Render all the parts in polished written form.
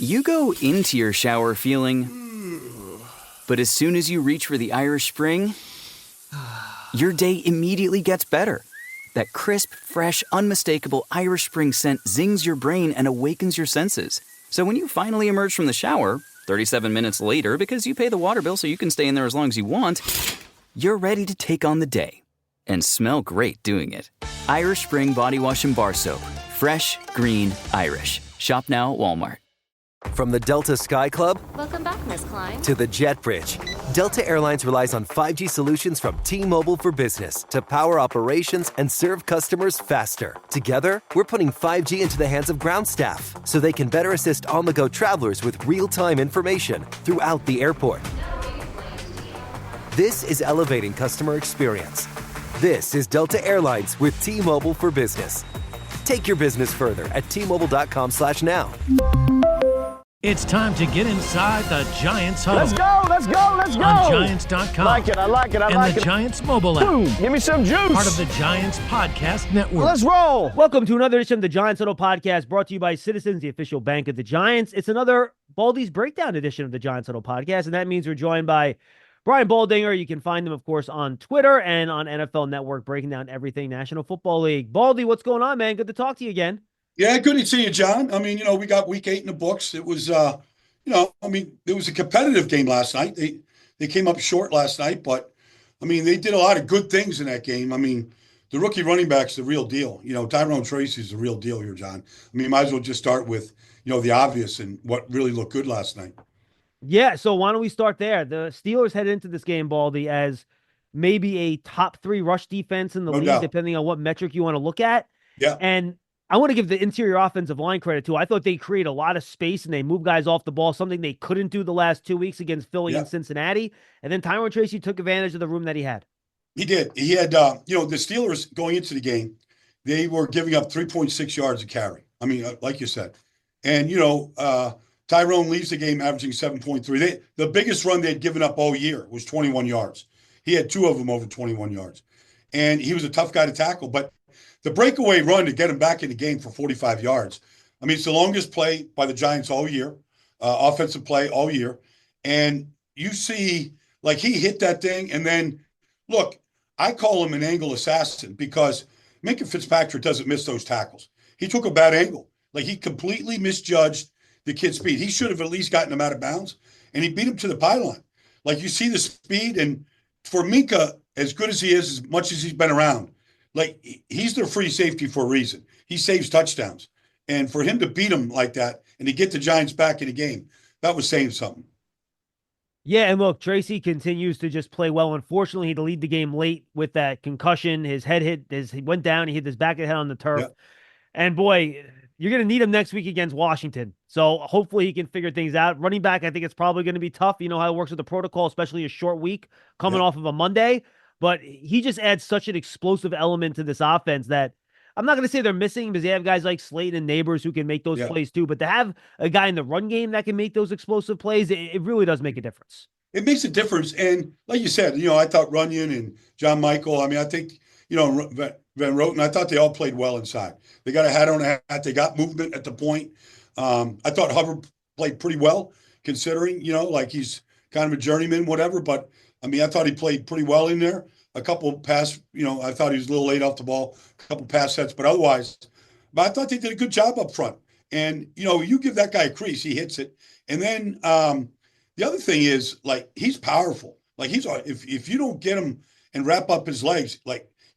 You go into your shower feeling, but as soon as you reach for the Irish Spring, your day immediately gets better. That crisp, fresh, unmistakable Irish Spring scent zings your brain and awakens your senses. So when you finally emerge from the shower, 37 minutes later, because you pay the water bill so you can stay in there as long as you want, you're ready to take on the day and smell great doing it. Irish Spring Body Wash and Bar Soap. Fresh, green, Irish. Shop now at Walmart. From the Delta Sky Club Welcome back, Miss Klein. to the Jet Bridge, Delta Airlines relies on 5G solutions from T-Mobile for Business to power operations and serve customers faster. Together, we're putting 5G into the hands of ground staff so they can better assist on-the-go travelers with real-time information throughout the airport. This is elevating customer experience. This is Delta Airlines with T-Mobile for Business. Take your business further at T-Mobile.com/now. It's time to get inside the Giants Huddle. Let's go, let's go, let's go. On Giants.com. I like it, I like it. And the Giants mobile app. Boom, give me some juice. Part of the Giants Podcast Network. Let's roll. Welcome to another edition of the Giants Huddle Podcast, brought to you by Citizens, the official bank of the Giants. It's another Baldy's Breakdown edition of the Giants Huddle Podcast, and that means we're joined by Brian Baldinger. You can find him, of course, on Twitter and on NFL Network, breaking down everything National Football League. Baldy, what's going on, man? Good to talk to you again. Yeah, good to see you, John. I mean, we got week 8 in the books. It was, it was a competitive game last night. They came up short last night, but, they did a lot of good things in that game. The rookie running back's the real deal. Tyrone Tracy is the real deal here, John. Might as well just start with, the obvious and what really looked good last night. Yeah, so why don't we start there? The Steelers head into this game, Baldy, as maybe a top 3 rush defense in the league, doubt. depending on what metric you want to look at. Yeah. And I want to give the interior offensive line credit, too. I thought they create a lot of space and they move guys off the ball, something they couldn't do the last 2 weeks against Philly and Cincinnati. And then Tyrone Tracy took advantage of the room that he had. He did. He had, the Steelers going into the game, they were giving up 3.6 yards a carry. Like you said. And, Tyrone leaves the game averaging 7.3. The biggest run they had given up all year was 21 yards. He had 2 of them over 21 yards. And he was a tough guy to tackle. But the breakaway run to get him back in the game for 45 yards, it's the longest play by the Giants all year, offensive play all year. And you see, he hit that thing. And then, look, I call him an angle assassin because Minkah Fitzpatrick doesn't miss those tackles. He took a bad angle. He completely misjudged the kid's speed. He should have at least gotten him out of bounds, and he beat him to the pylon. You see the speed, and for Minkah, as good as he is, as much as he's been around, he's their free safety for a reason. He saves touchdowns. And for him to beat him like that and to get the Giants back in the game, that was saying something. Yeah, and look, Tracy continues to just play well. Unfortunately, he had to lead the game late with that concussion. His head he went down, he hit his back of the head on the turf. Yeah. And boy, you're going to need him next week against Washington. So hopefully he can figure things out. Running back, I think it's probably going to be tough. You know how it works with the protocol, especially a short week coming off of a Monday. But he just adds such an explosive element to this offense that I'm not going to say they're missing because they have guys like Slayton and Neighbors who can make those plays too. But to have a guy in the run game that can make those explosive plays, it really does make a difference. It makes a difference. And like you said, I thought Runyon and John Michael, I think, Van Roten, I thought they all played well inside. They got a hat on a hat. They got movement at the point. I thought Hubbard played pretty well considering, he's kind of a journeyman, whatever. But, I thought he played pretty well in there. A couple pass, I thought he was a little late off the ball, a couple pass sets. But otherwise, I thought they did a good job up front. And, you give that guy a crease, he hits it. And then the other thing is, he's powerful. If you don't get him and wrap up his legs,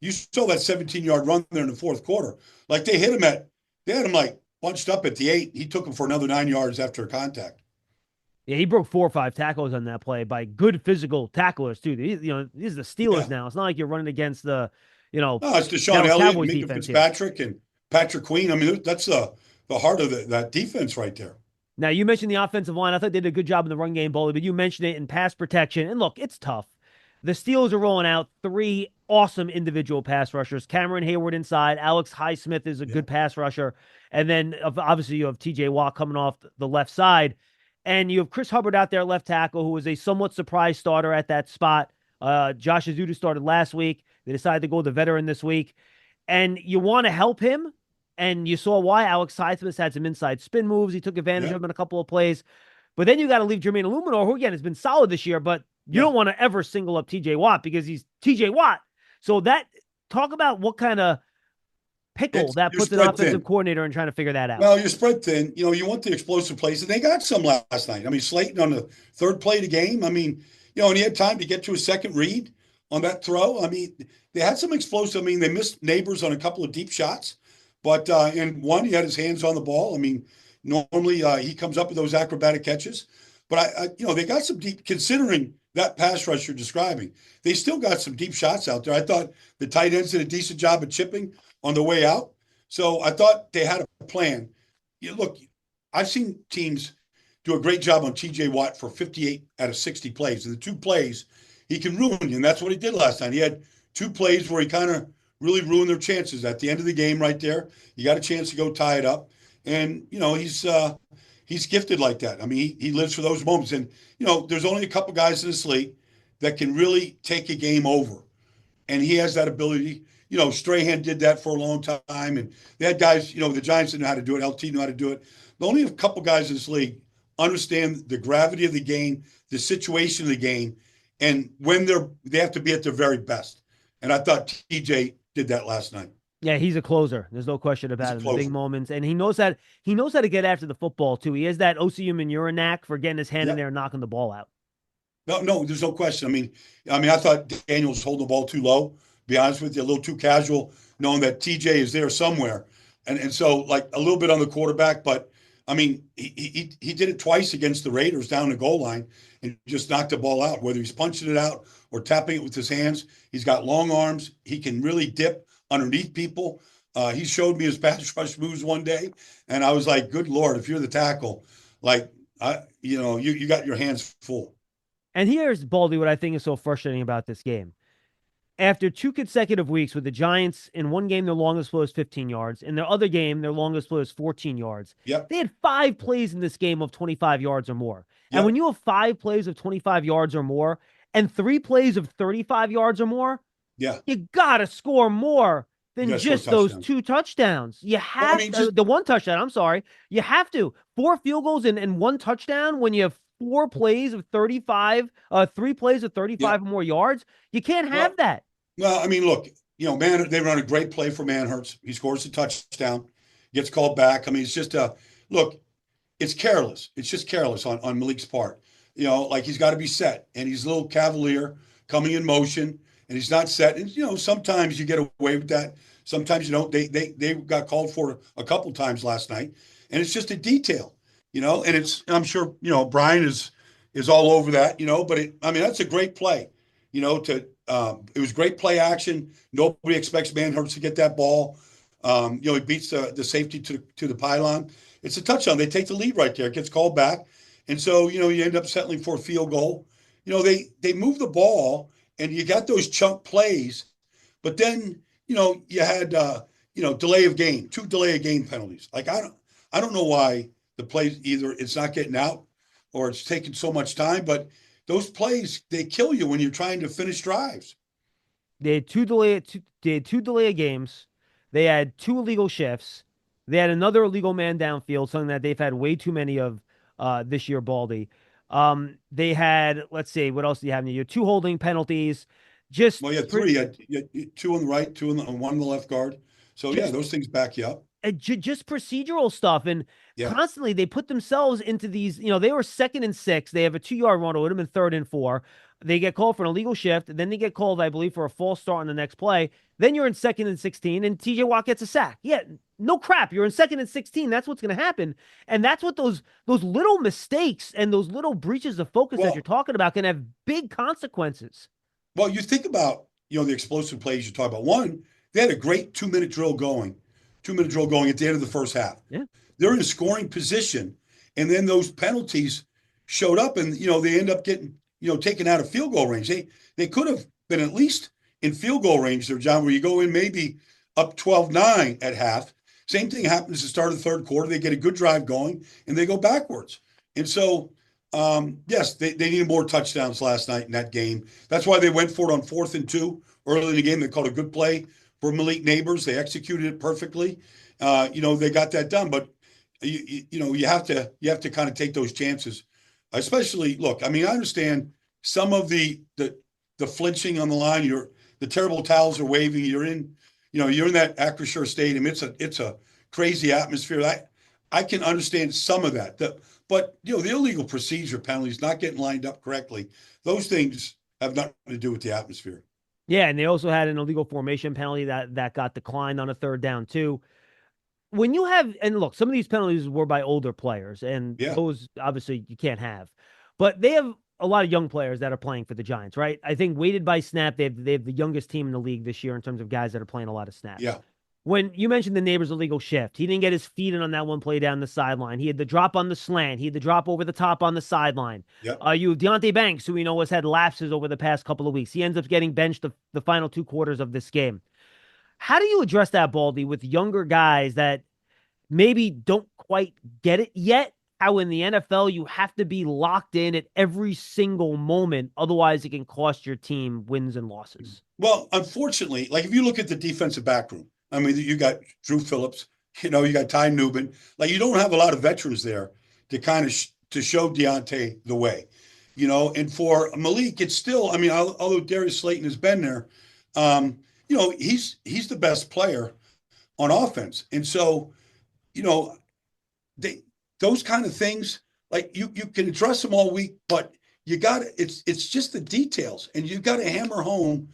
you saw that 17-yard run there in the fourth quarter. They had him bunched up at the 8. He took him for another 9 yards after contact. Yeah, he broke 4 or 5 tackles on that play by good physical tacklers too. These are the Steelers now. It's not like you're running against the, No, it's Deshaun Elliott, Minkah Fitzpatrick, and Patrick Queen. That's the heart of that defense right there. Now, you mentioned the offensive line. I thought they did a good job in the run game, Baldy, but you mentioned it in pass protection. And look, it's tough. The Steelers are rolling out 3 awesome individual pass rushers. Cameron Hayward inside. Alex Highsmith is a good pass rusher. And then, obviously, you have T.J. Watt coming off the left side. And you have Chris Hubbard out there, left tackle, who was a somewhat surprise starter at that spot. Josh Azudu started last week. They decided to go with the veteran this week. And you want to help him, And you saw why Alex Highsmith had some inside spin moves. He took advantage Yeah. of them in a couple of plays. But then you got to leave Jermaine Illuminor, who, again, has been solid this year, but you don't want to ever single up TJ Watt because he's TJ Watt. So talk about what kind of pickle that puts an offensive coordinator in trying to figure that out. Well, you're spread thin. You want the explosive plays, and they got some last night. I mean, Slayton on the third play of the game. I mean, and he had time to get to a second read on that throw. I mean, they had some explosive. I mean, they missed Neighbors on a couple of deep shots, but in one, he had his hands on the ball. I mean, normally he comes up with those acrobatic catches, but they got some deep, considering that pass rush you're describing. They still got some deep shots out there. I thought the tight ends did a decent job of chipping on the way out. So I thought they had a plan. Look, I've seen teams do a great job on TJ Watt for 58 out of 60 plays. And the 2 plays, he can ruin you. And that's what he did last night. He had 2 plays where he kind of really ruined their chances. At the end of the game right there, you got a chance to go tie it up. And, he's gifted like that. I mean, he lives for those moments. And, there's only a couple guys in this league that can really take a game over. And he has that ability. Strahan did that for a long time. And they had guys, the Giants didn't know how to do it. LT knew how to do it. But only a couple guys in this league understand the gravity of the game, the situation of the game, and when they have to be at their very best. And I thought TJ did that last night. Yeah, he's a closer. There's no question about it. The big moments, and he knows how to get after the football too. He has that OCU Manura knack for getting his hand in there and knocking the ball out. No, there's no question. I mean, I thought Daniel was holding the ball too low. To be honest with you, a little too casual, knowing that TJ is there somewhere, and so like a little bit on the quarterback. But I mean, he did it twice against the Raiders down the goal line and just knocked the ball out. Whether he's punching it out or tapping it with his hands, he's got long arms. He can really dip underneath people. He showed me his pass rush moves one day, and I was like, "Good Lord, if you're the tackle, you got your hands full." And here's, Baldy, what I think is so frustrating about this game. After 2 consecutive weeks with the Giants, in one game, their longest play was 15 yards. In their other game, their longest play was 14 yards. Yep. They had 5 plays in this game of 25 yards or more. Yep. And when you have 5 plays of 25 yards or more and 3 plays of 35 yards or more, you got to score more than just those 2 touchdowns. You have the 1 touchdown. I'm sorry. You have to. 4 field goals and 1 touchdown when you have 4 plays of 35, 3 plays of 35 or more yards. You can't have that. Well, I mean, look, they run a great play for Manhurts. He scores a touchdown, gets called back. I mean, it's just it's careless. It's just careless on Malik's part. He's got to be set, and he's a little cavalier coming in motion, and he's not set. And sometimes you get away with that. Sometimes you don't. They got called for a couple times last night, and it's just a detail. And I'm sure, Brian is all over that, but that's a great play, it was great play action. Nobody expects Manhurts to get that ball. He beats the safety to the pylon. It's a touchdown. They take the lead right there. It gets called back. And so, you end up settling for a field goal. They move the ball and you got those chunk plays, but then, you had, delay of game, 2 delay of game penalties. Like, I don't know why the plays, either it's not getting out or it's taking so much time, but those plays, they kill you when you're trying to finish drives. They had 2 delay of games. They had 2 illegal shifts. They had another illegal man downfield, something that they've had way too many of this year, Baldy. They had, let's see, what else do you have? You had 2 holding penalties. You had 3. You had 2 on the right, 2 on one on the left guard. So, those things back you up. Just procedural stuff. And constantly they put themselves into these, they were 2nd and 6. They have a 2-yard run. It would have been 3rd and 4. They get called for an illegal shift. Then they get called, I believe, for a false start on the next play. Then you're in 2nd and 16 and TJ Watt gets a sack. Yeah, no crap. You're in 2nd and 16. That's what's going to happen. And that's what those little mistakes and those little breaches of focus that you're talking about can have big consequences. Well, you think about, the explosive plays you talk about. One, they had a great 2-minute drill going. 2-minute drill going at the end of the first half. Yeah. They're in a scoring position. And then those penalties showed up and, they end up getting, taken out of field goal range. They could have been at least in field goal range there, John, where you go in maybe up 12-9 at half. Same thing happens at the start of the 3rd quarter. They get a good drive going and they go backwards. And so, yes, they needed more touchdowns last night in that game. That's why they went for it on 4th and 2 early in the game. They called a good play for Malik Neighbors. They executed it perfectly. they got that done. But you have to kind of take those chances. Especially, look, I mean, I understand some of the flinching on the line. The terrible towels are waving. You're in that Acrisure Stadium. It's a crazy atmosphere. I can understand some of that. But the illegal procedure penalties, not getting lined up correctly, those things have nothing to do with the atmosphere. Yeah, and they also had an illegal formation penalty that got declined on a third down too. When you have, and look, some of these penalties were by older players, and those obviously you can't have. But they have a lot of young players that are playing for the Giants, right? I think weighted by snap, they have the youngest team in the league this year in terms of guys that are playing a lot of snaps. Yeah. When you mentioned the neighbor's illegal shift, he didn't get his feet in on that one play down the sideline. He had the drop on the slant. He had the drop over the top on the sideline. Yep. You have Deonte Banks, who we know has had lapses over the past couple of weeks. He ends up getting benched the final 2 quarters of this game. How do you address that, Baldy, with younger guys that maybe don't quite get it yet? How in the NFL you have to be locked in at every single moment. Otherwise, it can cost your team wins and losses. Well, unfortunately, like if you look at the defensive back room, I mean, you got Drew Phillips, you got Ty Nubin. Like you don't have a lot of veterans there to kind of to show Deonte the way, And for Malik, it's still, I mean, although Darius Slayton has been there, he's the best player on offense, and so, those kind of things, like you can address them all week, but you got it's just the details, and you got to hammer home.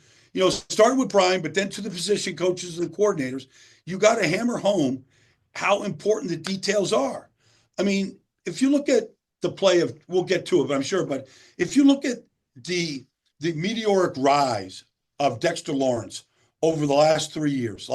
Start with Brian, but then to the position coaches and the coordinators, you got to hammer home how important the details are. I mean, if you look at the play of, we'll get to it, I'm sure, but if you look at the meteoric rise of Dexter Lawrence over the last 2 years,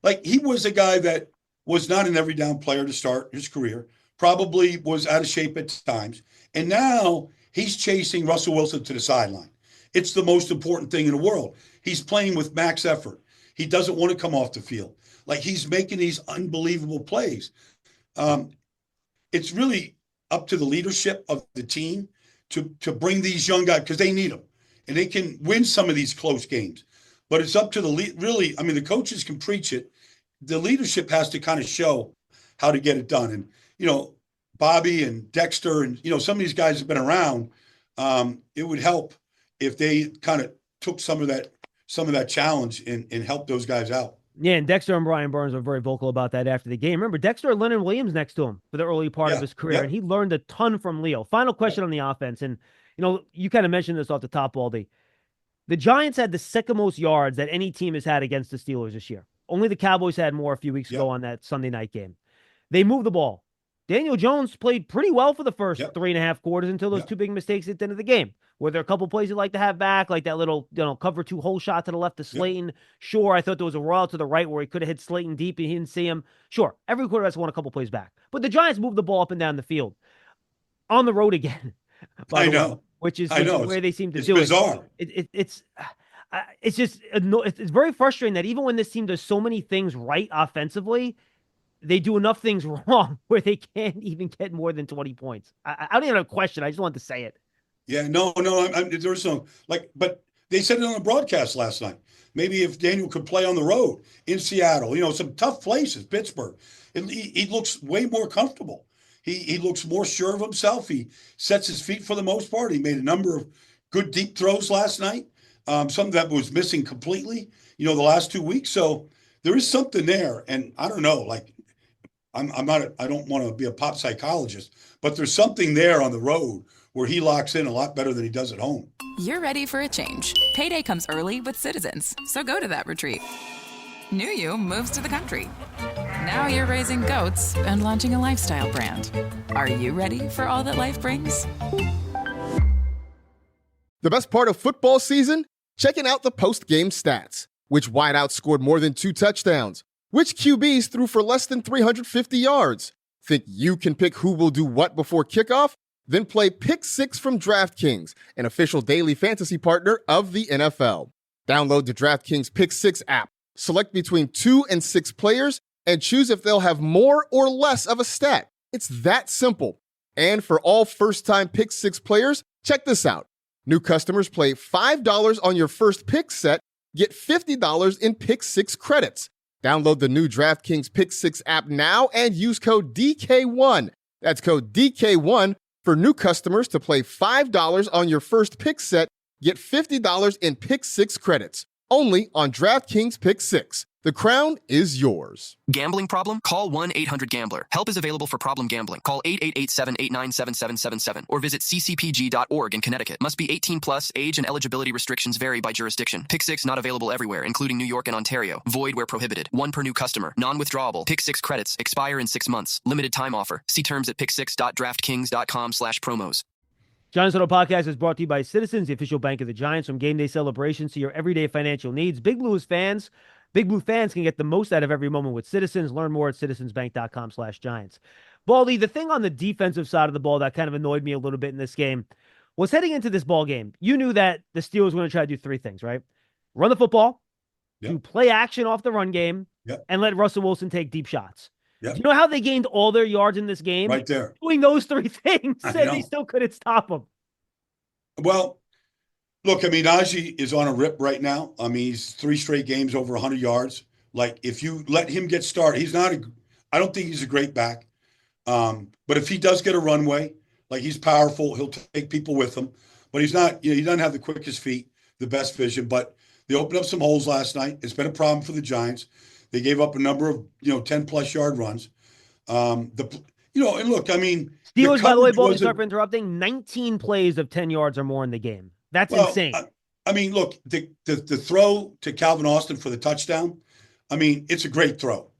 like he was a guy that was not an every down player to start his career, probably was out of shape at times, and now he's chasing Russell Wilson to the sideline. It's the most important thing in the world. He's playing with max effort. He doesn't want to come off the field. Like he's making these unbelievable plays. It's really up to the leadership of the team to bring these young guys, because they need them, and they can win some of these close games. But it's up to the coaches can preach it. The leadership has to kind of show how to get it done. And, Bobby and Dexter and, some of these guys have been around. It would help if they kind of took some of that challenge and helped those guys out. Yeah, and Dexter and Brian Burns were very vocal about that after the game. Remember, Dexter had Lennon Williams next to him for the early part of his career, and he learned a ton from Leo. Final question on the offense, and, you kind of mentioned this off the top, Baldy. The Giants had the second most yards that any team has had against the Steelers this year. Only the Cowboys had more a few weeks ago on that Sunday night game. They moved the ball. Daniel Jones played pretty well for the first 3.5 quarters until those 2 big mistakes at the end of the game. Were there a couple plays you'd like to have back, like that little cover 2 hole shot to the left of Slayton? Sure, I thought there was a roll to the right where he could have hit Slayton deep and he didn't see him. Sure, every quarterback's won a couple plays back. But the Giants moved the ball up and down the field. On the road again. I know. Which is where they seem to do bizarre. it. It's just, it's very frustrating that even when this team does so many things right offensively, they do enough things wrong where they can't even get more than 20 points. I don't even have a question. I just wanted to say it. Yeah, no. There's no, but they said it on the broadcast last night. Maybe if Daniel could play on the road in Seattle, some tough places, Pittsburgh, he looks way more comfortable. He looks more sure of himself. He sets his feet for the most part. He made a number of good deep throws last night. Something that was missing completely, the last 2 weeks. So there is something there. And I don't know, I don't want to be a pop psychologist, but there's something there on the road where he locks in a lot better than he does at home. You're ready for a change. Payday comes early with Citizens, so go to that retreat. New you moves to the country. Now you're raising goats and launching a lifestyle brand. Are you ready for all that life brings? The best part of football season? Checking out the post-game stats. Which wideouts scored more than 2 touchdowns? Which QBs threw for less than 350 yards? Think you can pick who will do what before kickoff? Then play Pick 6 from DraftKings, an official daily fantasy partner of the NFL. Download the DraftKings Pick 6 app, select between 2 and 6 players, and choose if they'll have more or less of a stat. It's that simple. And for all first-time Pick 6 players, check this out. New customers play $5 on your first pick set, get $50 in Pick 6 credits. Download the new DraftKings Pick 6 app now and use code DK1. That's code DK1 for new customers to play $5 on your first pick set. Get $50 in Pick 6 credits. Only on DraftKings Pick 6. The crown is yours. Gambling problem? Call 1-800-GAMBLER. Help is available for problem gambling. Call 888-789-7777 or visit ccpg.org in Connecticut. Must be 18 plus. Age and eligibility restrictions vary by jurisdiction. Pick 6 not available everywhere, including New York and Ontario. Void where prohibited. One per new customer. Non-withdrawable. Pick 6 credits. Expire in 6 months. Limited time offer. See terms at pick6.draftkings.com/promos. Giants Huddle Podcast is brought to you by Citizens, the official bank of the Giants. From game day celebrations to your everyday financial needs, Big Blue fans can get the most out of every moment with Citizens. Learn more at citizensbank.com/Giants. Baldy, the thing on the defensive side of the ball that kind of annoyed me a little bit in this game was heading into this ball game. You knew that the Steelers were going to try to do three things, right? Run the football, do play action off the run game, and let Russell Wilson take deep shots. Yep. Do you know how they gained all their yards in this game? Right there. Doing those three things, and they still couldn't stop them. Well, look, I mean, Najee is on a rip right now. I mean, he's 3 straight games over 100 yards. Like, if you let him get started, I don't think he's a great back. But if he does get a runway, like, he's powerful, he'll take people with him. But he's not, he doesn't have the quickest feet, the best vision. But they opened up some holes last night. It's been a problem for the Giants. They gave up a number of, 10-plus yard runs. And look, I mean. Steelers, by the way, Baldy, sorry for interrupting, 19 plays of 10 yards or more in the game. That's insane. I mean, look, the throw to Calvin Austin for the touchdown, I mean, it's a great throw.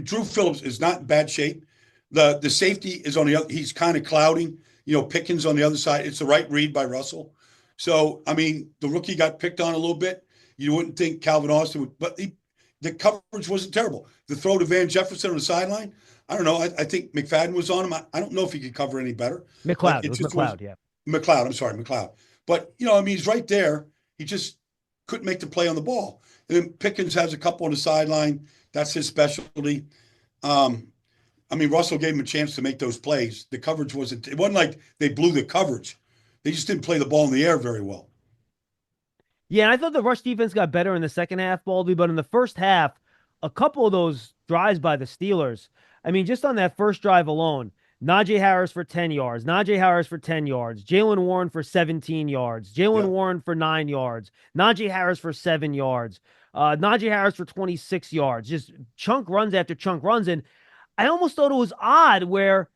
Drew Phillips is not in bad shape. The safety is on the other. He's kind of clouding, Pickens on the other side. It's the right read by Russell. So, I mean, the rookie got picked on a little bit. You wouldn't think Calvin Austin would, but the coverage wasn't terrible. The throw to Van Jefferson on the sideline, I don't know. I think McFadden was on him. I don't know if he could cover any better. McLeod. It was McLeod, yeah. McLeod. I'm sorry, McLeod. But, I mean, he's right there. He just couldn't make the play on the ball. And then Pickens has a couple on the sideline. That's his specialty. I mean, Russell gave him a chance to make those plays. The coverage it wasn't like they blew the coverage. They just didn't play the ball in the air very well. Yeah, and I thought the rush defense got better in the second half, Baldy, but in the first half, a couple of those drives by the Steelers, I mean, just on that first drive alone, Najee Harris for 10 yards, Najee Harris for 10 yards, Jalen Warren for 17 yards, Jalen Warren for 9 yards, Najee Harris for 7 yards, Najee Harris for 26 yards, just chunk runs after chunk runs. And I almost thought it was odd where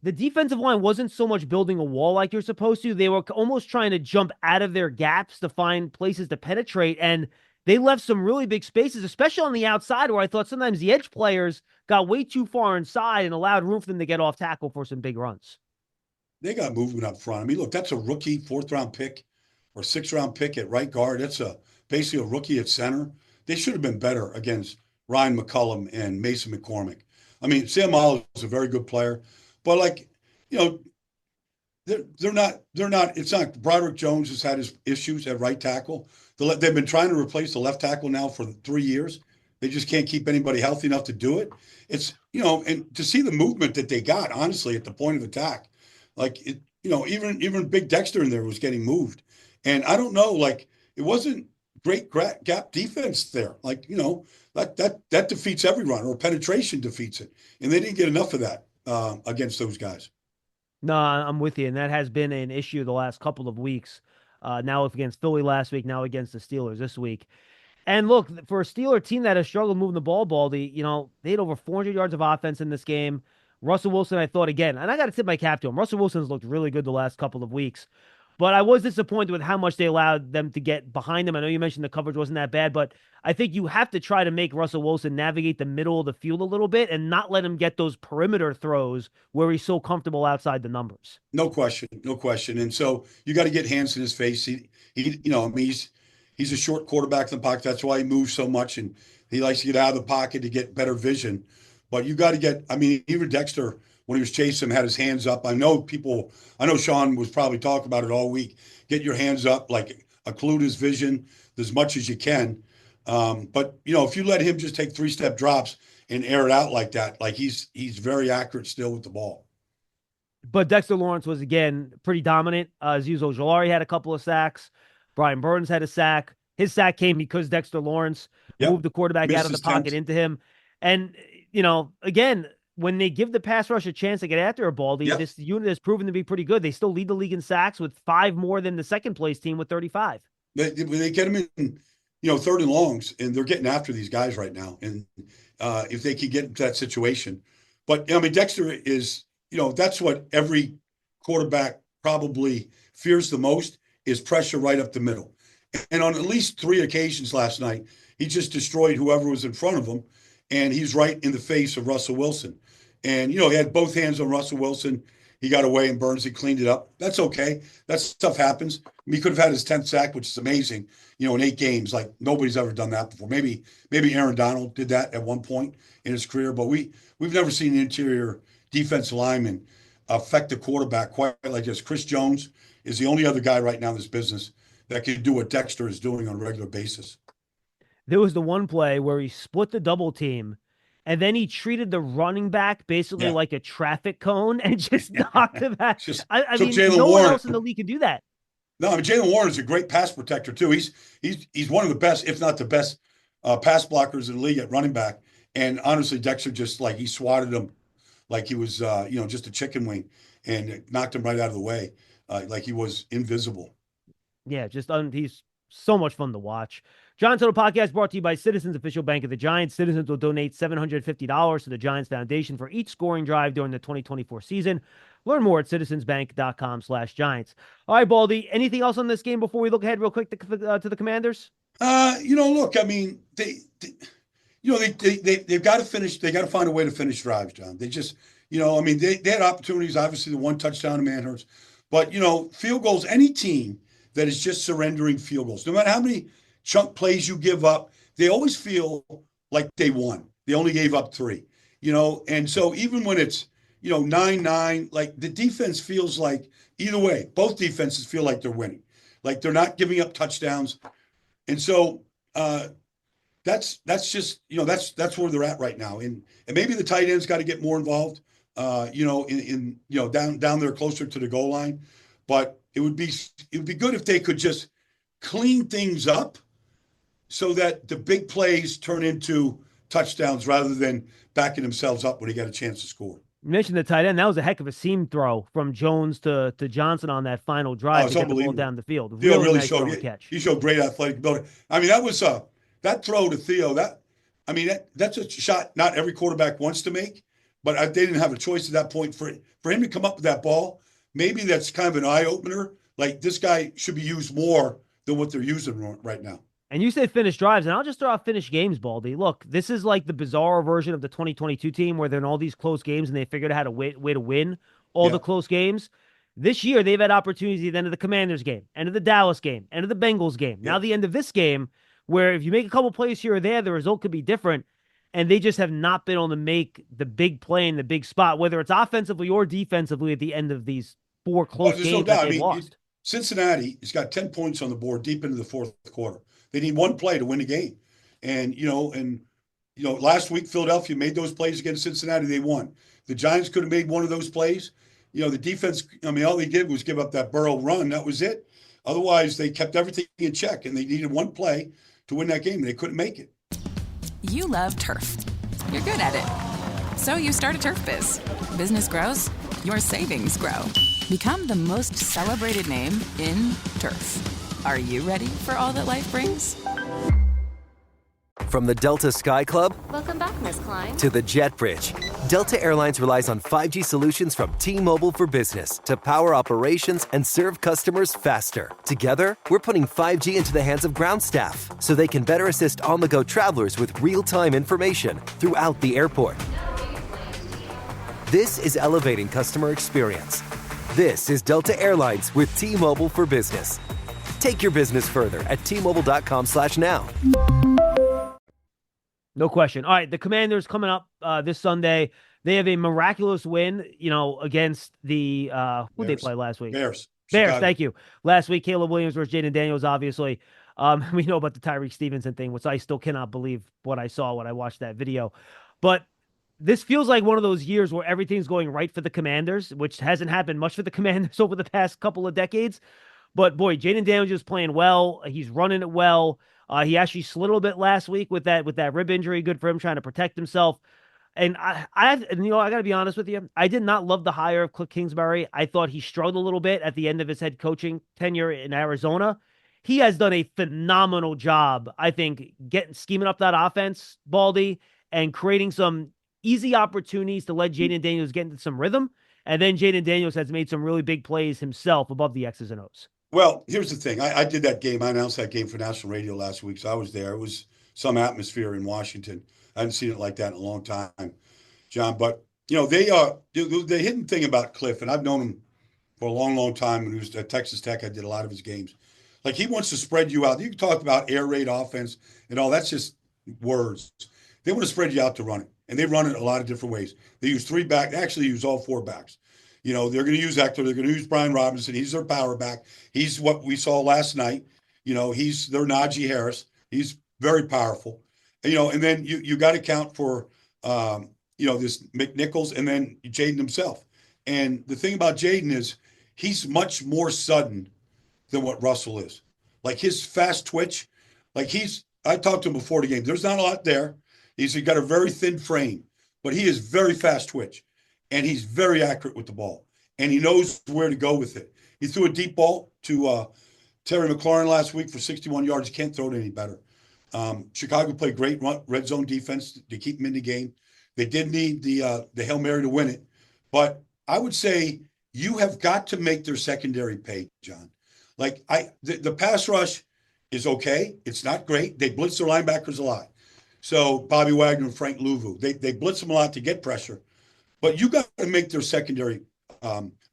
the defensive line wasn't so much building a wall like you're supposed to. They were almost trying to jump out of their gaps to find places to penetrate. And they left some really big spaces, especially on the outside, where I thought sometimes the edge players got way too far inside and allowed room for them to get off tackle for some big runs. They got movement up front. I mean, look, that's a rookie 4th-round pick or 6th-round pick at right guard. That's basically a rookie at center. They should have been better against Ryan McCullum and Mason McCormick. I mean, Sam Howell is a very good player, but they're not. It's not. Broderick Jones has had his issues at right tackle. They've been trying to replace the left tackle now for 3 years. They just can't keep anybody healthy enough to do it. It's, and to see the movement that they got, honestly, at the point of attack, even Big Dexter in there was getting moved. And I don't know, it wasn't great gap defense there. That defeats every run, or penetration defeats it. And they didn't get enough of that against those guys. No, I'm with you. And that has been an issue the last couple of weeks. Now against Philly last week, now against the Steelers this week. And look, for a Steeler team that has struggled moving the ball, Baldy, they had over 400 yards of offense in this game. Russell Wilson, I thought, again, and I got to tip my cap to him. Russell Wilson's looked really good the last couple of weeks. But I was disappointed with how much they allowed them to get behind them. I know you mentioned the coverage wasn't that bad, but I think you have to try to make Russell Wilson navigate the middle of the field a little bit and not let him get those perimeter throws where he's so comfortable outside the numbers. No question. And so you got to get hands in his face. He's a short quarterback in the pocket. That's why he moves so much, and he likes to get out of the pocket to get better vision. But you got to even Dexter, when he was chasing him, had his hands up. I know Sean was probably talking about it all week. Get your hands up, occlude his vision as much as you can. But if you let him just take 3-step drops and air it out like that, he's very accurate still with the ball. But Dexter Lawrence was, again, pretty dominant. Azeez Ojulari had a couple of sacks. Brian Burns had a sack. His sack came because Dexter Lawrence moved the quarterback out of the pocket into him. And, again, when they give the pass rush a chance to get after a Baldy, this unit has proven to be pretty good. They still lead the league in sacks with 5 more than the second place team with 35. They get them in, third and longs, and they're getting after these guys right now. And if they can get into that situation. But, Dexter is, that's what every quarterback probably fears the most is pressure right up the middle. And on at least 3 occasions last night, he just destroyed whoever was in front of him, and he's right in the face of Russell Wilson. And, he had both hands on Russell Wilson. He got away, and Burns, he cleaned it up. That's okay. That stuff happens. He could have had his 10th sack, which is amazing, in 8 games. Like, nobody's ever done that before. Maybe Aaron Donald did that at one point in his career, but we've never seen an interior defensive lineman affect the quarterback quite like this. Chris Jones is the only other guy right now in this business that can do what Dexter is doing on a regular basis. There was the one play where he split the double team, and then he treated the running back basically like a traffic cone and just knocked him back. I mean, no one else in the league can do that. No, Jalen Warren is a great pass protector too. He's one of the best, if not the best, pass blockers in the league at running back. And honestly, Dexter just he swatted him like he was just a chicken wing and knocked him right out of the way, like he was invisible. Yeah, he's so much fun to watch. Giants Huddle Podcast brought to you by Citizens, official bank of the Giants. Citizens will donate $750 to the Giants Foundation for each scoring drive during the 2024 season. Learn more at citizensbank.com/Giants. All right, Baldy, anything else on this game before we look ahead real quick to the Commanders? Look, I mean, they've got to finish. They got to find a way to finish drives, John. They just, they had opportunities. Obviously, the one touchdown to Manhurst, but field goals. Any team that is just surrendering field goals, no matter how many chunk plays you give up, they always feel like they won. They only gave up 3, and so even when it's 9-9, like the defense feels like either way, both defenses feel like they're winning, like they're not giving up touchdowns, and so that's just that's where they're at right now, and maybe the tight end's got to get more involved, in down there closer to the goal line, but it would be good if they could just clean things up so that the big plays turn into touchdowns rather than backing themselves up when they get a chance to score. You mentioned the tight end. That was a heck of a seam throw from Jones to Johnson on that final drive to get the ball down the field. Theo really nice showed catch. He showed great athletic ability. I mean, that was that throw to Theo. That's a shot not every quarterback wants to make, but they didn't have a choice at that point for him to come up with that ball. Maybe that's kind of an eye opener. Like, this guy should be used more than what they're using right now. And you said finish drives, and I'll just throw out finish games, Baldy. Look, this is like the bizarre version of the 2022 team where they're in all these close games and they figured out a way to win all the close games. This year, they've had opportunities at the end of the Commanders game, end of the Dallas game, end of the Bengals game. Now the end of this game, where if you make a couple plays here or there, the result could be different. And they just have not been able to make the big play in the big spot, whether it's offensively or defensively at the end of these 4 close games that they've lost. Cincinnati has got 10 points on the board deep into the 4th quarter. They need one play to win the game. And last week, Philadelphia made those plays against Cincinnati. They won. The Giants could have made one of those plays. The defense, all they did was give up that Burrow run. That was it. Otherwise, they kept everything in check, and they needed one play to win that game, and they couldn't make it. You love turf. You're good at it. So you start a turf biz. Business grows, your savings grow. Become the most celebrated name in turf. Are you ready for all that life brings? From the Delta Sky Club Welcome back, Miss Klein. to the Jet Bridge, Delta Airlines relies on 5G solutions from T-Mobile for Business to power operations and serve customers faster. Together, we're putting 5G into the hands of ground staff so they can better assist on-the-go travelers with real-time information throughout the airport. This is elevating customer experience. This is Delta Airlines with T-Mobile for Business. Take your business further at T-Mobile.com/now. No question. All right, the Commanders coming up this Sunday. They have a miraculous win, against the who they play last week? Bears. Thank you. Last week, Caleb Williams versus Jaden Daniels, obviously. We know about the Tyreek Stevenson thing, which I still cannot believe what I saw when I watched that video. But this feels like one of those years where everything's going right for the Commanders, which hasn't happened much for the Commanders over the past couple of decades. But boy, Jaden Daniels is playing well. He's running it well. He actually slid a little bit last week with that rib injury. Good for him, trying to protect himself. And I got to be honest with you. I did not love the hire of Cliff Kingsbury. I thought he struggled a little bit at the end of his head coaching tenure in Arizona. He has done a phenomenal job, I think, scheming up that offense, Baldy, and creating some easy opportunities to let Jaden Daniels get into some rhythm. And then Jaden Daniels has made some really big plays himself above the X's and O's. Well, here's the thing. I did that game. I announced that game for national radio last week, so I was there. It was some atmosphere in Washington. I hadn't seen it like that in a long time, John. But, the hidden thing about Cliff, and I've known him for a long, long time. When he was at Texas Tech, I did a lot of his games. Like, he wants to spread you out. You can talk about air raid offense and all. That's just words. They want to spread you out to run it, and they run it a lot of different ways. They use 3 back. They actually use all 4 backs. They're going to use Hector. They're going to use Brian Robinson. He's their power back. He's what we saw last night. He's their Najee Harris. He's very powerful. And then you got to count for, this McNichols and then Jaden himself. And the thing about Jaden is he's much more sudden than what Russell is. Like, his fast twitch, I talked to him before the game. There's not a lot there. He's got a very thin frame, but he is very fast twitch. And he's very accurate with the ball. And he knows where to go with it. He threw a deep ball to Terry McLaurin last week for 61 yards. You can't throw it any better. Chicago played great red zone defense to keep him in the game. They did need the Hail Mary to win it. But I would say you have got to make their secondary pay, John. The pass rush is okay. It's not great. They blitz their linebackers a lot. So Bobby Wagner and Frank Louvu, they blitz them a lot to get pressure. But you got to make their secondary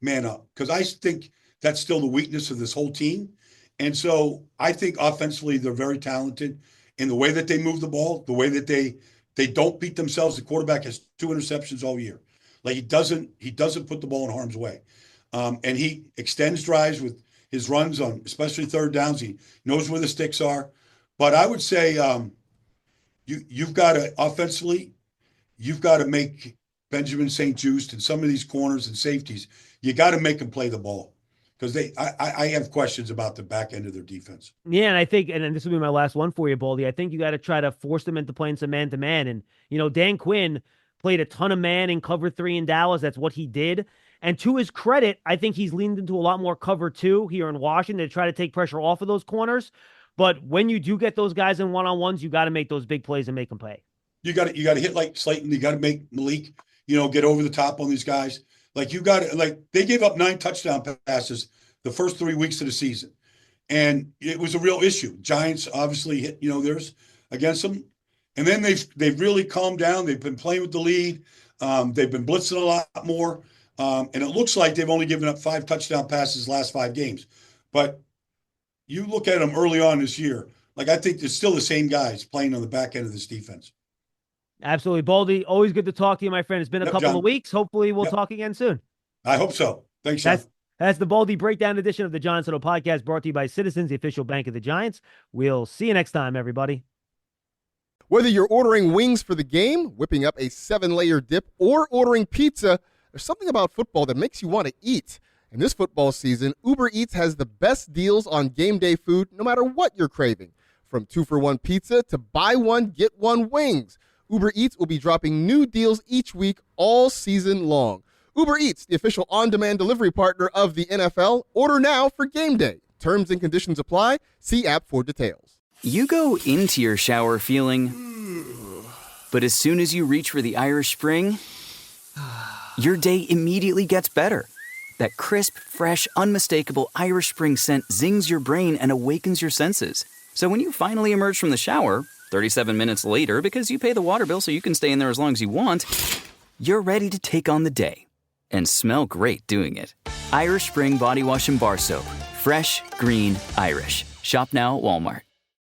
man up, because I think that's still the weakness of this whole team. And so I think offensively they're very talented in the way that they move the ball, the way that they don't beat themselves. The quarterback has 2 interceptions all year. He doesn't put the ball in harm's way. And he extends drives with his runs on especially third downs. He knows where the sticks are. But I would say you've got to offensively, you've got to make Benjamin St. Juste and some of these corners and safeties, you got to make them play the ball, because I have questions about the back end of their defense. Yeah, and I think, and this will be my last one for you, Baldy, I think you got to try to force them into playing some man-to-man. And, Dan Quinn played a ton of man in cover 3 in Dallas. That's what he did. And to his credit, I think he's leaned into a lot more cover 2 here in Washington to try to take pressure off of those corners. But when you do get those guys in one-on-ones, you got to make those big plays and make them pay. You got to hit like Slayton. You got to make Malik, get over the top on these guys. They gave up 9 touchdown passes the first 3 weeks of the season. And it was a real issue. Giants obviously hit, theirs against them. And then they've really calmed down. They've been playing with the lead. They've been blitzing a lot more. And it looks like they've only given up 5 touchdown passes the last 5 games. But you look at them early on this year, I think there's still the same guys playing on the back end of this defense. Absolutely. Baldy, always good to talk to you, my friend. It's been a couple of weeks. Hopefully we'll talk again soon. I hope so. Thanks, Sean. That's the Baldy Breakdown edition of the Giants Huddle podcast, brought to you by Citizens, the official bank of the Giants. We'll see you next time, everybody. Whether you're ordering wings for the game, whipping up a 7-layer dip, or ordering pizza, there's something about football that makes you want to eat. And this football season, Uber Eats has the best deals on game day food, no matter what you're craving. From 2-for-1 pizza to buy one, get one wings. Uber Eats will be dropping new deals each week all season long. Uber Eats, the official on-demand delivery partner of the NFL. Order now for game day. Terms and conditions apply. See app for details. You go into your shower feeling, but as soon as you reach for the Irish Spring, your day immediately gets better. That crisp, fresh, unmistakable Irish Spring scent zings your brain and awakens your senses. So when you finally emerge from the shower, 37 minutes later, because you pay the water bill so you can stay in there as long as you want, you're ready to take on the day and smell great doing it. Irish Spring Body Wash and Bar Soap. Fresh, green, Irish. Shop now at Walmart.